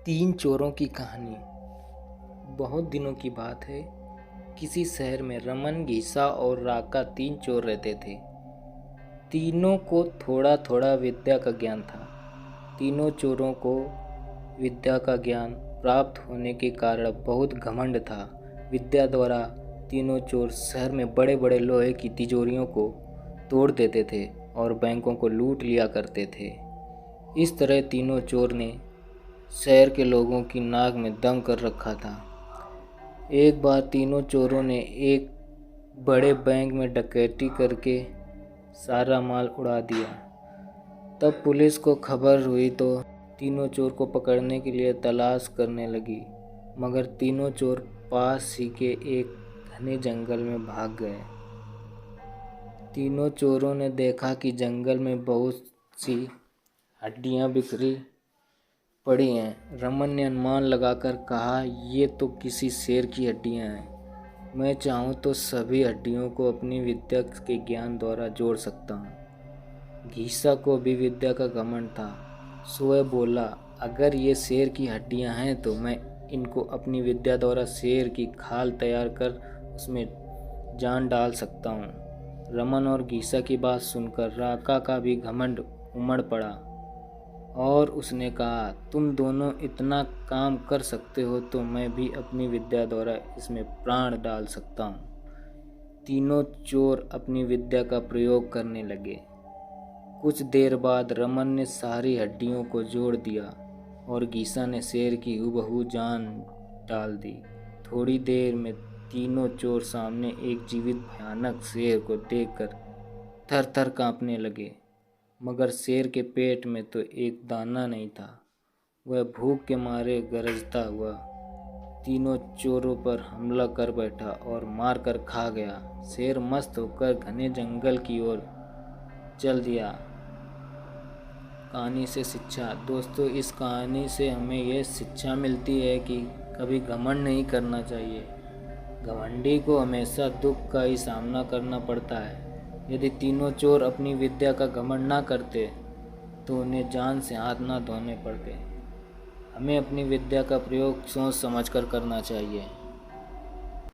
तीन चोरों की कहानी। बहुत दिनों की बात है। किसी शहर में रमन, घीसा और राका तीन चोर रहते थे। तीनों को थोड़ा थोड़ा विद्या का ज्ञान था। तीनों चोरों को विद्या का ज्ञान प्राप्त होने के कारण बहुत घमंड था। विद्या द्वारा तीनों चोर शहर में बड़े बड़े लोहे की तिजोरियों को तोड़ देते थे और बैंकों को लूट लिया करते थे। इस तरह तीनों चोर ने शहर के लोगों की नाक में दम कर रखा था। एक बार तीनों चोरों ने एक बड़े बैंक में डकैती करके सारा माल उड़ा दिया। तब पुलिस को खबर हुई तो तीनों चोर को पकड़ने के लिए तलाश करने लगी, मगर तीनों चोर पास ही के एक घने जंगल में भाग गए। तीनों चोरों ने देखा कि जंगल में बहुत सी हड्डियां बिखरी पड़ी हैं। रमन ने अनुमान लगाकर कहा, ये तो किसी शेर की हड्डियां हैं। मैं चाहूँ तो सभी हड्डियों को अपनी विद्या के ज्ञान द्वारा जोड़ सकता हूँ। घीसा को भी विद्या का घमंड था, सो वह बोला, अगर ये शेर की हड्डियां हैं तो मैं इनको अपनी विद्या द्वारा शेर की खाल तैयार कर उसमें जान डाल सकता हूँ। रमन और घीसा की बात सुनकर राका का भी घमंड उमड़ पड़ा और उसने कहा, तुम दोनों इतना काम कर सकते हो तो मैं भी अपनी विद्या द्वारा इसमें प्राण डाल सकता हूँ। तीनों चोर अपनी विद्या का प्रयोग करने लगे। कुछ देर बाद रमन ने सारी हड्डियों को जोड़ दिया और घीसा ने शेर की हूबहू जान डाल दी। थोड़ी देर में तीनों चोर सामने एक जीवित भयानक शेर को देखकर थर थर कांपने लगे, मगर शेर के पेट में तो एक दाना नहीं था। वह भूख के मारे गरजता हुआ तीनों चोरों पर हमला कर बैठा और मार कर खा गया। शेर मस्त होकर घने जंगल की ओर चल दिया। कहानी से शिक्षा। दोस्तों, इस कहानी से हमें यह शिक्षा मिलती है कि कभी घमंड नहीं करना चाहिए। घमंडी को हमेशा दुख का ही सामना करना पड़ता है। यदि तीनों चोर अपनी विद्या का घमंड ना करते तो उन्हें जान से हाथ ना धोने पड़ते। हमें अपनी विद्या का प्रयोग सोच समझकर करना चाहिए।